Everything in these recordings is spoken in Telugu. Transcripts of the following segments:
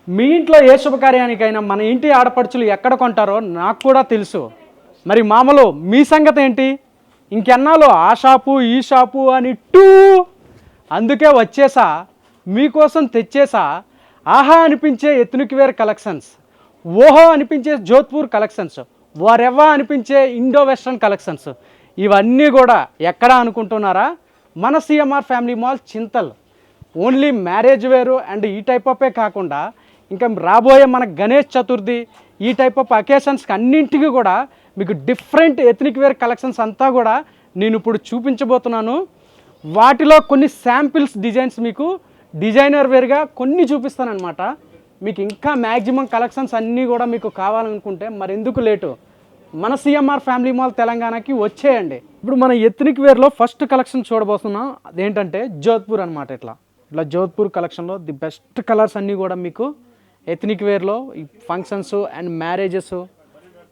మీ ఇంట్లో ఏ శుభకార్యానికైనా మన ఇంటి ఆడపడుచులు ఎక్కడ కొంటారో నాకు కూడా తెలుసు. మరి మామలు మీ సంగతి ఏంటి? ఇంకెన్నాళ్ళు ఆ షాపు ఈ షాపు అని అందుకే వచ్చేసా, మీకోసం తెచ్చేసా. ఆహా అనిపించే ఎత్నిక్ వేర్ కలెక్షన్స్, ఓహో అనిపించే జోధ్పూర్ కలెక్షన్స్, వారెవ్వా అనిపించే ఇండో వెస్ట్రన్ కలెక్షన్స్. ఇవన్నీ కూడా ఎక్కడ అనుకుంటున్నారా? మన CMR family mall Chintal. Only marriage వేరు అండ్ ఈ టైప్ ఆఫే కాకుండా ఇంకా రాబోయే మన గణేష్ చతుర్థి ఈ టైప్ ఆఫ్ అకేషన్స్కి అన్నింటికి కూడా మీకు డిఫరెంట్ ఎథనిక్ వేర్ కలెక్షన్స్ అంతా కూడా నేను ఇప్పుడు చూపించబోతున్నాను. వాటిలో కొన్ని శాంపిల్స్ డిజైన్స్ మీకు డిజైనర్ వేర్గా కొన్ని చూపిస్తానన్నమాట. మీకు ఇంకా మ్యాక్సిమం కలెక్షన్స్ అన్నీ కూడా మీకు కావాలనుకుంటే మరి ఎందుకు లేటు, మన సిఎంఆర్ ఫ్యామిలీ మాల్ తెలంగాణకి వచ్చేయండి. ఇప్పుడు మన ఎథనిక్ వేర్లో ఫస్ట్ కలెక్షన్ చూడబోతున్నాం. అదేంటంటే జోధ్పూర్ అనమాట. ఇట్లా జోధ్పూర్ కలెక్షన్లో ది బెస్ట్ కలర్స్ అన్నీ కూడా మీకు ఎథనిక్ వేర్లో ఈ ఫంక్షన్స్ అండ్ మ్యారేజెస్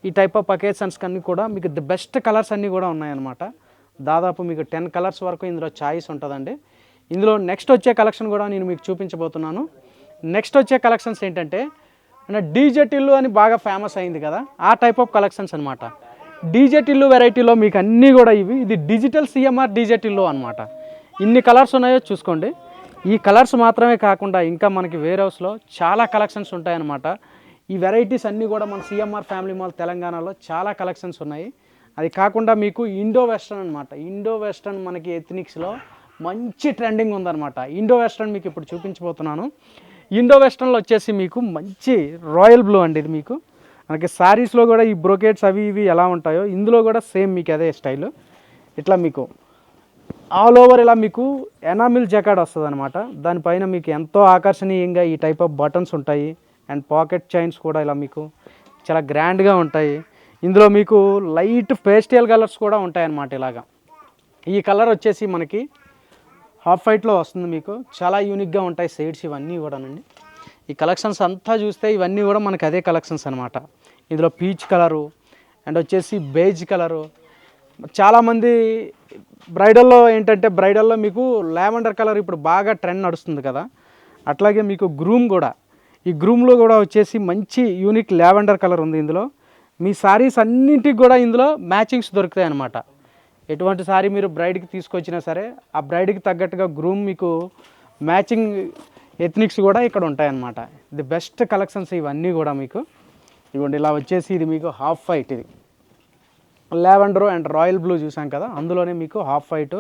ఈ టైప్ ఆఫ్ అకేషన్స్ అన్నీ కూడా మీకు ది బెస్ట్ కలర్స్ అన్నీ కూడా ఉన్నాయన్నమాట. దాదాపు మీకు 10 కలర్స్ వరకు ఇందులో చాయిస్ ఉంటుందండి. ఇందులో నెక్స్ట్ వచ్చే కలెక్షన్ కూడా నేను మీకు చూపించబోతున్నాను. నెక్స్ట్ వచ్చే కలెక్షన్స్ ఏంటంటే డీజే టిల్లు అని బాగా ఫేమస్ అయింది కదా, ఆ టైప్ ఆఫ్ కలెక్షన్స్ అనమాట. డీజే టిల్లు వెరైటీలో మీకు అన్నీ కూడా ఇది డిజిటల్ సిఎంఆర్ డీజే టిల్లు అనమాట. ఇన్ని కలర్స్ ఉన్నాయో చూసుకోండి. ఈ కలర్స్ మాత్రమే కాకుండా ఇంకా మనకి వేర్ హౌస్లో చాలా కలెక్షన్స్ ఉంటాయన్నమాట. ఈ వెరైటీస్ అన్నీ కూడా మన సిఎంఆర్ ఫ్యామిలీ మాల్ తెలంగాణలో చాలా కలెక్షన్స్ ఉన్నాయి. అది కాకుండా మీకు ఇండో వెస్ట్రన్ అనమాట. ఇండో వెస్ట్రన్ మనకి ఎథనిక్స్లో మంచి ట్రెండింగ్ ఉందన్నమాట. ఇండో వెస్ట్రన్ మీకు ఇప్పుడు చూపించబోతున్నాను. ఇండో వెస్ట్రన్లో వచ్చేసి మీకు మంచి రాయల్ బ్లూ అండి. ఇది మీకు మనకి శారీస్లో కూడా ఈ బ్రోకేట్స్ అవి ఇవి ఎలా ఉంటాయో ఇందులో కూడా సేమ్ మీకు అదే స్టైల్. ఇట్లా మీకు ఆల్ ఓవర్ ఇలా మీకు ఎనామిల్ జకాడ్ వస్తుంది అనమాట. దానిపైన మీకు ఎంతో ఆకర్షణీయంగా ఈ టైప్ ఆఫ్ బటన్స్ ఉంటాయి అండ్ పాకెట్ చైన్స్ కూడా ఇలా మీకు చాలా గ్రాండ్గా ఉంటాయి. ఇందులో మీకు లైట్ పేస్టల్ కలర్స్ కూడా ఉంటాయన్నమాట. ఇలాగా ఈ కలర్ వచ్చేసి మనకి హాఫ్ వైట్లో వస్తుంది. మీకు చాలా యూనిక్గా ఉంటాయి షేడ్స్ ఇవన్నీ కూడానండి. ఈ కలెక్షన్స్ అంతా చూస్తే ఇవన్నీ కూడా మనకి అదే కలెక్షన్స్ అనమాట. ఇందులో పీచ్ కలరు అండ్ వచ్చేసి బేజ్ కలరు. చాలామంది బ్రైడల్లో ఏంటంటే బ్రైడల్లో మీకు లావెండర్ కలర్ ఇప్పుడు బాగా ట్రెండ్ నడుస్తుంది కదా, అట్లాగే మీకు గ్రూమ్ కూడా, ఈ గ్రూమ్లో కూడా వచ్చేసి మంచి యూనిక్ లావెండర్ కలర్ ఉంది. ఇందులో మీ శారీస్ అన్నింటికి కూడా ఇందులో మ్యాచింగ్స్ దొరుకుతాయి అన్నమాట. ఎటువంటి శారీ మీరు బ్రైడ్కి తీసుకొచ్చినా సరే ఆ బ్రైడ్కి తగ్గట్టుగా గ్రూమ్ మీకు మ్యాచింగ్ ఎథనిక్స్ కూడా ఇక్కడ ఉంటాయన్నమాట. ది బెస్ట్ కలెక్షన్స్ ఇవన్నీ కూడా మీకు ఇవ్వండి. ఇలా వచ్చేసి ఇది మీకు హాఫ్ వైట్, ఇది లావెండర్ అండ్ రాయల్ బ్లూ చూసాం కదా, అందులోనే మీకు half white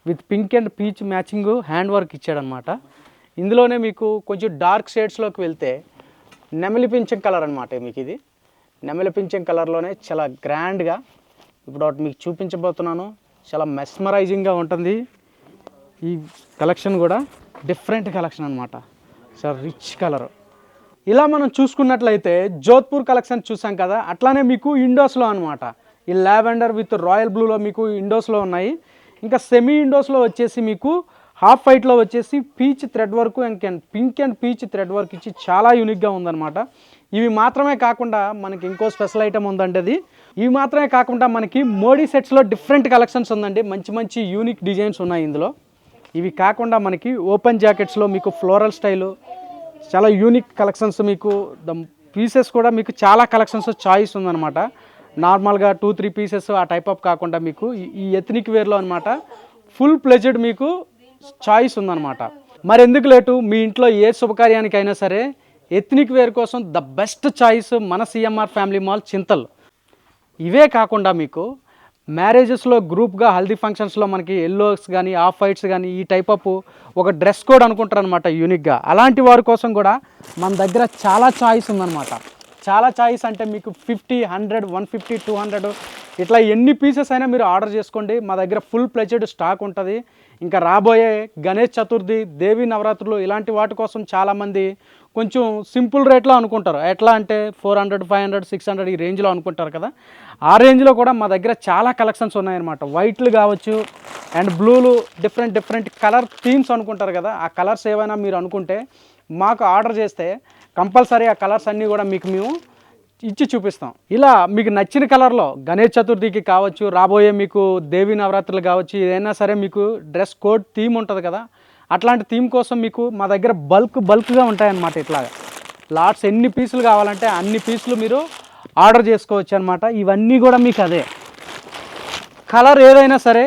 with pink and peach matching hand work ఇచ్చాడనమాట. ఇందులోనే మీకు కొంచెం డార్క్ షేడ్స్లోకి వెళ్తే నెమలి పింఛం కలర్ అనమాట. మీకు ఇది నెమలి పింఛం కలర్లోనే చాలా గ్రాండ్గా ఇప్పుడు ఒకటి మీకు చూపించబోతున్నాను. చాలా మెస్మరైజింగ్గా ఉంటుంది. ఈ కలెక్షన్ కూడా డిఫరెంట్ కలెక్షన్ అనమాట. చాలా రిచ్ కలర్. ఇలా మనం చూసుకున్నట్లయితే జోధ్పూర్ కలెక్షన్ చూసాం కదా, అట్లానే మీకు ఇండోస్లో అనమాట. ఈ లావెండర్ విత్ రాయల్ బ్లూలో మీకు ఇండోస్లో ఉన్నాయి. ఇంకా సెమీ ఇండోస్లో వచ్చేసి మీకు హాఫ్ వైట్లో వచ్చేసి peach thread work and pink and peach thread work ఇచ్చి చాలా యూనిక్గా ఉందన్నమాట. ఇవి మాత్రమే కాకుండా మనకి ఇంకో స్పెషల్ ఐటమ్ ఉందండి. అది ఇవి మాత్రమే కాకుండా మనకి మోడీ సెట్స్లో డిఫరెంట్ కలెక్షన్స్ ఉందండి. మంచి మంచి యూనిక్ డిజైన్స్ ఉన్నాయి ఇందులో. ఇవి కాకుండా మనకి ఓపెన్ జాకెట్స్లో మీకు ఫ్లోరల్ స్టైలు చాలా యూనిక్ కలెక్షన్స్, మీకు ద పీసెస్ కూడా మీకు చాలా కలెక్షన్స్ చాయిస్ ఉందన్నమాట. నార్మల్గా 2-3 పీసెస్ ఆ టైప్ ఆఫ్ కాకుండా మీకు ఈ ఎథనిక్ వేర్లో అనమాట ఫుల్ ప్లెజెడ్ మీకు చాయిస్ ఉందన్నమాట. మరి ఎందుకు లేటు, మీ ఇంట్లో ఏ శుభకార్యానికైనా సరే ఎథనిక్ వేర్ కోసం ద బెస్ట్ చాయిస్ మన సిఎంఆర్ ఫ్యామిలీ మాల్ చింతల్. ఇవే కాకుండా మీకు మ్యారేజెస్లో గ్రూప్గా హల్దీ ఫంక్షన్స్లో మనకి ఎల్లోస్ కానీ ఆఫ్ వైట్స్ కానీ ఈ టైప్ ఆఫ్ ఒక డ్రెస్ కోడ్ అనుకుంటారు అనమాట యూనిక్గా. అలాంటి వారి కోసం కూడా మన దగ్గర చాలా చాయిస్ ఉందన్నమాట. చాలా చాయిస్ అంటే మీకు 50, 100, 150, 200 ఇట్లా ఎన్ని పీసెస్ అయినా మీరు ఆర్డర్ చేసుకోండి. మా దగ్గర ఫుల్ ప్లెజెడ్ స్టాక్ ఉంటుంది. ఇంకా రాబోయే గణేష్ చతుర్థి, దేవీ నవరాత్రులు ఇలాంటి వాటి కోసం చాలామంది కొంచెం సింపుల్ రేట్లో అనుకుంటారు. ఎట్లా అంటే 400, 500, 600 ఈ రేంజ్లో అనుకుంటారు కదా, ఆ రేంజ్లో కూడా మా దగ్గర చాలా కలెక్షన్స్ ఉన్నాయన్నమాట. వైట్లు కావచ్చు అండ్ బ్లూలు డిఫరెంట్ కలర్ థీమ్స్ అనుకుంటారు కదా, ఆ కలర్స్ ఏవైనా మీరు అనుకుంటే మాకు ఆర్డర్ చేస్తే కంపల్సరీ ఆ కలర్స్ అన్నీ కూడా మీకు మేము ఇచ్చి చూపిస్తాం. ఇలా మీకు నచ్చిన కలర్లో గణేష్ చతుర్థికి కావచ్చు, రాబోయే మీకు దేవీ నవరాత్రులు కావచ్చు, ఏదైనా సరే మీకు డ్రెస్ కోడ్ థీమ్ ఉంటుంది కదా, అట్లాంటి థీమ్ కోసం మీకు మా దగ్గర బల్క్గా ఉంటాయన్నమాట. ఇట్లాగా లాట్స్ ఎన్ని పీసులు కావాలంటే అన్ని పీసులు మీరు ఆర్డర్ చేసుకోవచ్చు అనమాట. ఇవన్నీ కూడా మీకు అదే కలర్ ఏదైనా సరే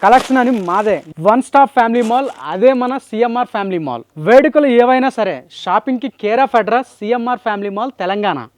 కలెక్షన్ అని మాదే. వన్ స్టాప్ ఫ్యామిలీ మాల్, అదే మన సిఎంఆర్ ఫ్యామిలీ మాల్. వేడుకలు ఏవైనా సరే షాపింగ్కి care of address CMR family mall, Telangana.